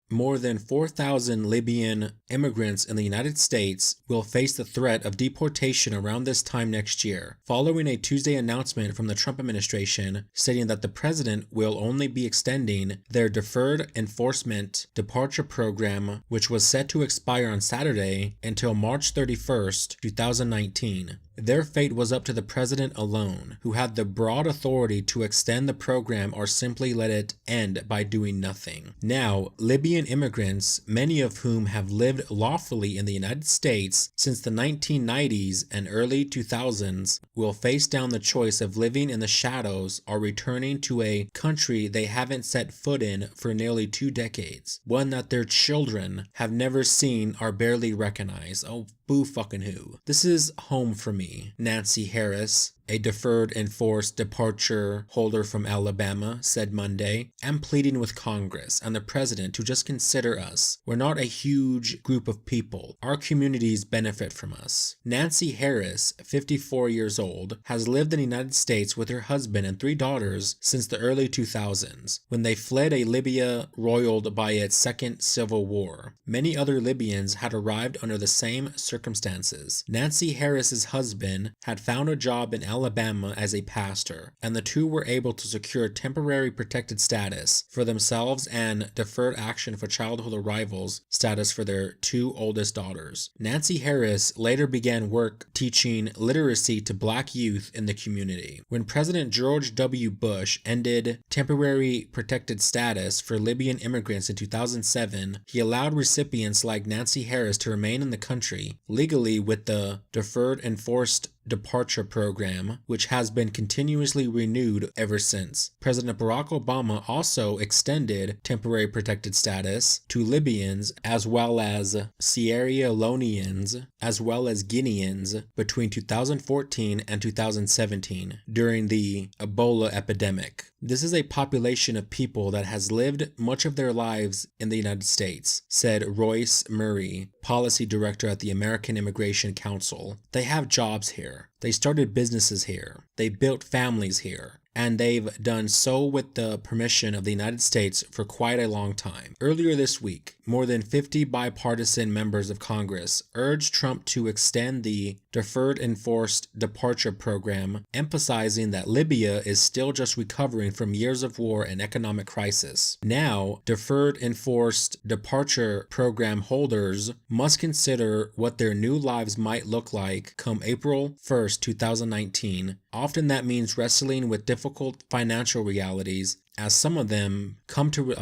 more than 4,000 Libyan immigrants in the United States will face the threat of deportation around this time next year, following a Tuesday announcement from the Trump administration stating that the president will only be extending their deferred enforcement departure program, which was set to expire on Saturday, until March 31st, 2019. Their fate was up to the president alone, who had the broad authority to extend the program or simply let it end by doing nothing. Now, Libyan immigrants, many of whom have lived lawfully in the United States since the 1990s and early 2000s, will face down the choice of living in the shadows or returning to a country they haven't set foot in for nearly 2 decades, one that their children have never seen or barely recognize. Oh, boo fucking who. This is home for me. Nancy Harris, a deferred enforced departure holder from Alabama, said Monday, "I'm pleading with Congress and the president to just consider us. We're not a huge group of people. Our communities benefit from us." Nancy Harris, 54 years old, has lived in the United States with her husband and 3 daughters since the early 2000s, when they fled a Libya roiled by its second civil war. Many other Libyans had arrived under the same circumstances. Nancy Harris's husband had found a job in Alabama as a pastor, and the two were able to secure temporary protected status for themselves and deferred action for childhood arrivals status for their 2 oldest daughters. Nancy Harris later began work teaching literacy to Black youth in the community. When President George W. Bush ended temporary protected status for Libyan immigrants in 2007, he allowed recipients like Nancy Harris to remain in the country legally with the Deferred Enforced Departure Program, which has been continuously renewed ever since. President Barack Obama also extended temporary protected status to Libyans as well as Sierra Leoneans as well as Guineans between 2014 and 2017 during the Ebola epidemic. This is a population of people that has lived much of their lives in the United States, said Royce Murray, policy director at the American Immigration Council. They have jobs here. They started businesses here. They built families here. And they've done so with the permission of the United States for quite a long time. Earlier this week, more than 50 bipartisan members of Congress urged Trump to extend the Deferred Enforced Departure Program, emphasizing that Libya is still just recovering from years of war and economic crisis. Now, Deferred Enforced Departure Program holders must consider what their new lives might look like come April 1st, 2019. Often that means wrestling with difficult financial realities as some of them come to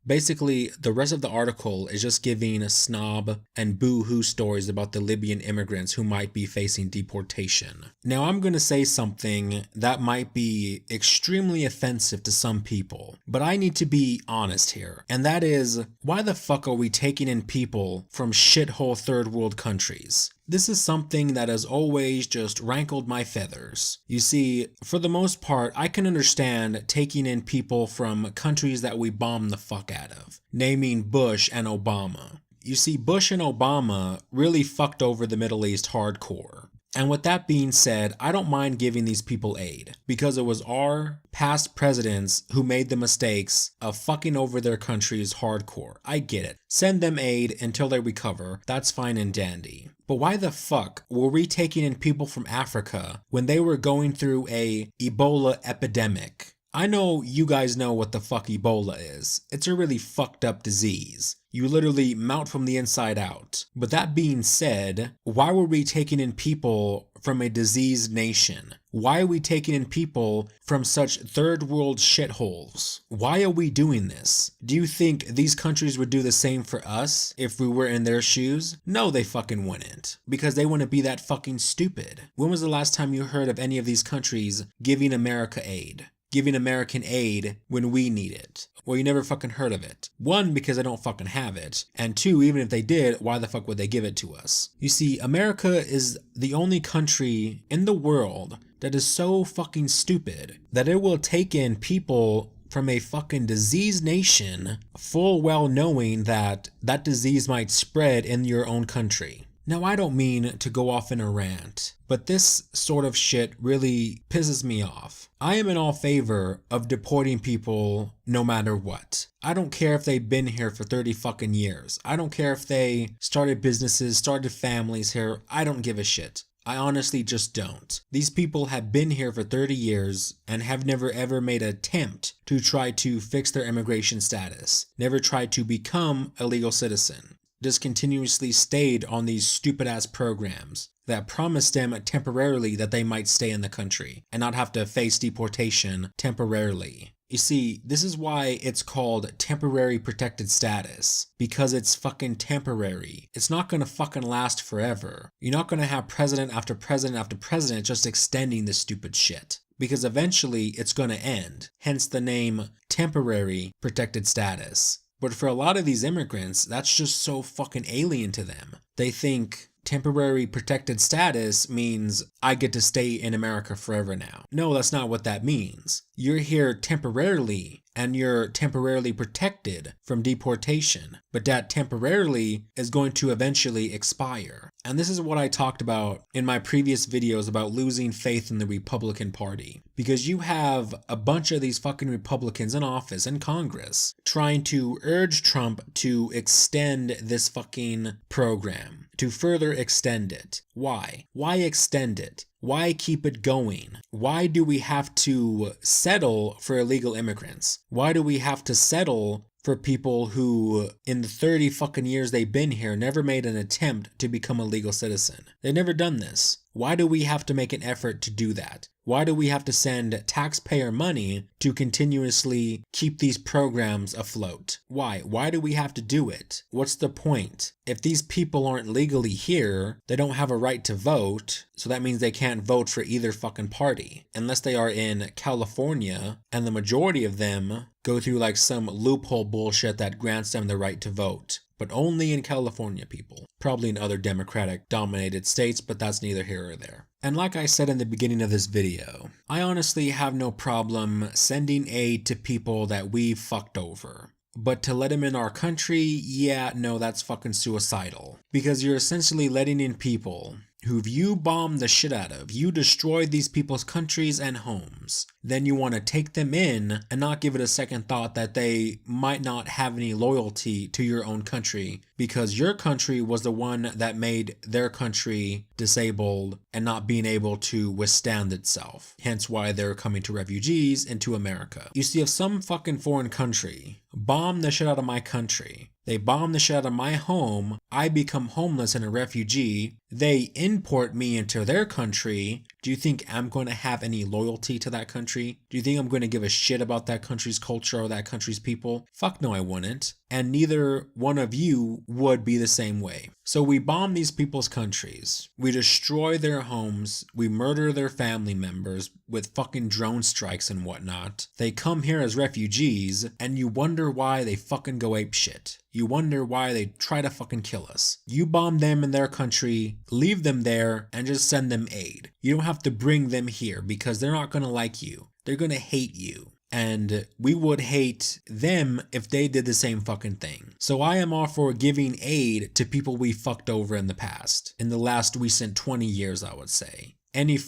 Basically, the rest of the article is just giving snob and boo-hoo stories about the Libyan immigrants who might be facing deportation. Now, I'm going to say something that might be extremely offensive to some people, but I need to be honest here, and that is, why the fuck are we taking in people from shithole third world countries? This is something that has always just rankled my feathers. You see, for the most part, I can understand taking in people from countries that we bomb the fuck out of, naming Bush and Obama. You see, Bush and Obama really fucked over the Middle East hardcore. And with that being said, I don't mind giving these people aid, because it was our past presidents who made the mistakes of fucking over their countries hardcore. I get it. Send them aid until they recover. That's fine and dandy. But why the fuck were we taking in people from Africa when they were going through a Ebola epidemic? I know you guys know what the fuck Ebola is. It's a really fucked up disease. You literally melt from the inside out. But that being said, why were we taking in people from a diseased nation? Why are we taking in people from such third world shitholes? Why are we doing this? Do you think these countries would do the same for us if we were in their shoes? No, they fucking wouldn't. Because they wouldn't be that fucking stupid. When was the last time you heard of any of these countries giving America aid? Giving American aid when we need it? Well, you never fucking heard of it. 1, because they don't fucking have it. And 2, even if they did, why the fuck would they give it to us? You see, America is the only country in the world that is so fucking stupid that it will take in people from a fucking diseased nation full well knowing that that disease might spread in your own country. Now, I don't mean to go off in a rant, but this sort of shit really pisses me off. I am in all favor of deporting people no matter what. I don't care if they've been here for 30 fucking years. I don't care if they started businesses, started families here. I don't give a shit. I honestly just don't. These people have been here for 30 years and have never ever made an attempt to try to fix their immigration status, never tried to become a legal citizen. Just continuously stayed on these stupid ass programs that promised them temporarily that they might stay in the country and not have to face deportation temporarily. You see, this is why it's called temporary protected status, because it's fucking temporary. It's not gonna fucking last forever. You're not gonna have president after president after president just extending this stupid shit, because eventually it's gonna end, hence the name temporary protected status. But for a lot of these immigrants, that's just so fucking alien to them. They think temporary protected status means I get to stay in America forever now. No, that's not what that means. You're here temporarily and you're temporarily protected from deportation, but that temporarily is going to eventually expire. And this is what I talked about in my previous videos about losing faith in the Republican Party. Because you have a bunch of these fucking Republicans in office in Congress trying to urge Trump to extend this fucking program, to further extend it. Why? Why extend it? Why keep it going? Why do we have to settle for illegal immigrants? Why do we have to settle for people who, in the 30 fucking years they've been here, never made an attempt to become a legal citizen? They've never done this. Why do we have to make an effort to do that? Why do we have to send taxpayer money to continuously keep these programs afloat? Why? Why do we have to do it? What's the point? If these people aren't legally here, they don't have a right to vote, so that means they can't vote for either fucking party. Unless they are in California, and the majority of them go through like some loophole bullshit that grants them the right to vote. But only in California, people. Probably in other Democratic-dominated states, but that's neither here or there. And like I said in the beginning of this video, I honestly have no problem sending aid to people that we've fucked over. But to let them in our country, yeah, no, that's fucking suicidal. Because you're essentially letting in people who you bombed the shit out of. You destroyed these people's countries and homes. Then you want to take them in and not give it a second thought that they might not have any loyalty to your own country because your country was the one that made their country disabled and not being able to withstand itself. Hence why they're coming to refugees into America. You see, if some fucking foreign country bombed the shit out of my country, they bomb the shit out of my home, I become homeless and a refugee, they import me into their country, do you think I'm going to have any loyalty to that country? Do you think I'm going to give a shit about that country's culture or that country's people? Fuck no, I wouldn't. And neither one of you would be the same way. So we bomb these people's countries. We destroy their homes. We murder their family members with fucking drone strikes and whatnot. They come here as refugees and you wonder why they fucking go apeshit. You wonder why they try to fucking kill us. You bomb them in their country, leave them there, and just send them aid. You don't have to bring them here because they're not gonna like you. They're gonna hate you. And we would hate them if they did the same fucking thing. So I am all for giving aid to people we fucked over in the past. In the last recent 20 years, I would say. Any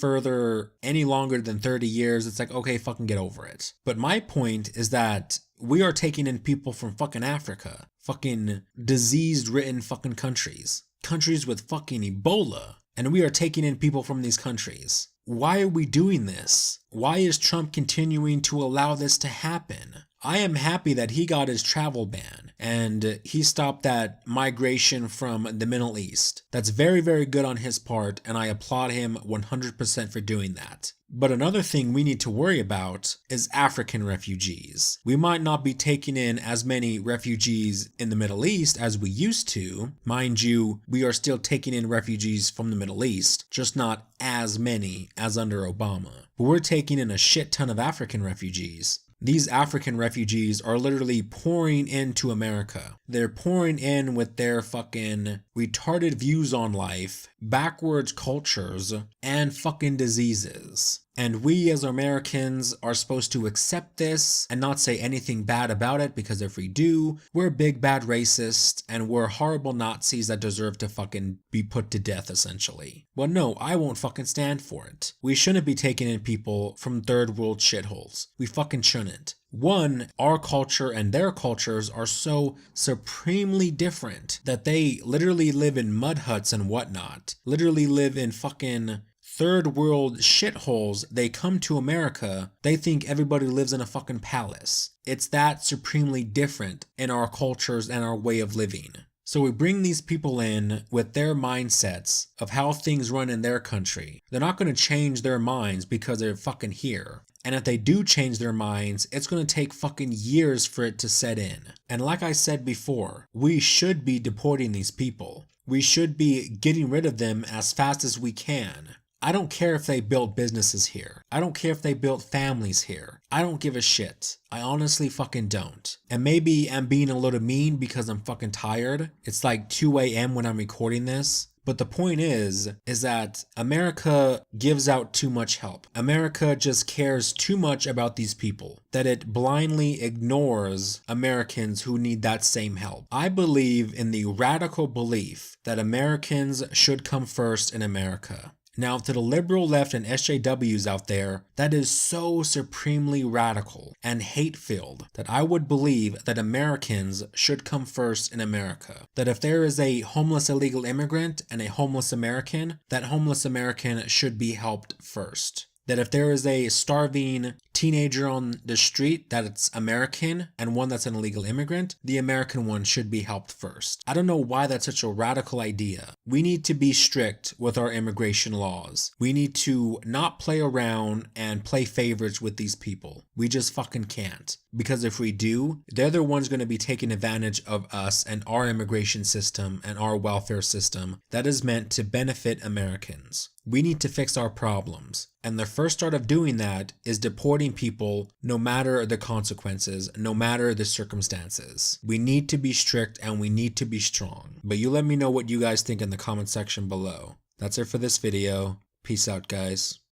longer than 30 years, it's like, okay, fucking get over it. But my point is that we are taking in people from fucking Africa. Fucking disease-ridden fucking countries. Countries with fucking Ebola. And we are taking in people from these countries. Why are we doing this? Why is Trump continuing to allow this to happen? I am happy that he got his travel ban and he stopped that migration from the Middle East. That's very, very good on his part, and I applaud him 100% for doing that. But another thing we need to worry about is African refugees. We might not be taking in as many refugees in the Middle East as we used to. Mind you, we are still taking in refugees from the Middle East, just not as many as under Obama. But we're taking in a shit ton of African refugees. These African refugees are literally pouring into America. They're pouring in with their fucking retarded views on life backwards cultures, and fucking diseases. And we as Americans are supposed to accept this and not say anything bad about it, because if we do, we're big bad racists and we're horrible Nazis that deserve to fucking be put to death essentially. Well, no, I won't fucking stand for it. We shouldn't be taking in people from third world shitholes. We fucking shouldn't. One, our culture and their cultures are so supremely different that they literally live in mud huts and whatnot. Literally live in fucking third world shitholes. They come to America, they think everybody lives in a fucking palace. It's that supremely different in our cultures and our way of living. So we bring these people in with their mindsets of how things run in their country. They're not going to change their minds because they're fucking here. And if they do change their minds, it's going to take fucking years for it to set in. And like I said before, we should be deporting these people. We should be getting rid of them as fast as we can. I don't care if they built businesses here. I don't care if they built families here. I don't give a shit. I honestly fucking don't. And maybe I'm being a little mean because I'm fucking tired. It's like 2 a.m. when I'm recording this. But the point is that America gives out too much help. America just cares too much about these people that it blindly ignores Americans who need that same help. I believe in the radical belief that Americans should come first in America. Now, to the liberal left and SJWs out there, that is so supremely radical and hate-filled that I would believe that Americans should come first in America. That if there is a homeless illegal immigrant and a homeless American, that homeless American should be helped first. That if there is a starving teenager on the street that it's American and one that's an illegal immigrant, the American one should be helped first. I don't know why that's such a radical idea. We need to be strict with our immigration laws. We need to not play around and play favorites with these people. We just fucking can't. Because if we do, they're the ones going to be taking advantage of us and our immigration system and our welfare system that is meant to benefit Americans. We need to fix our problems. And the first start of doing that is deporting people no matter the consequences, no matter the circumstances. We need to be strict and we need to be strong. But you let me know what you guys think in the comment section below. That's it for this video. Peace out, guys.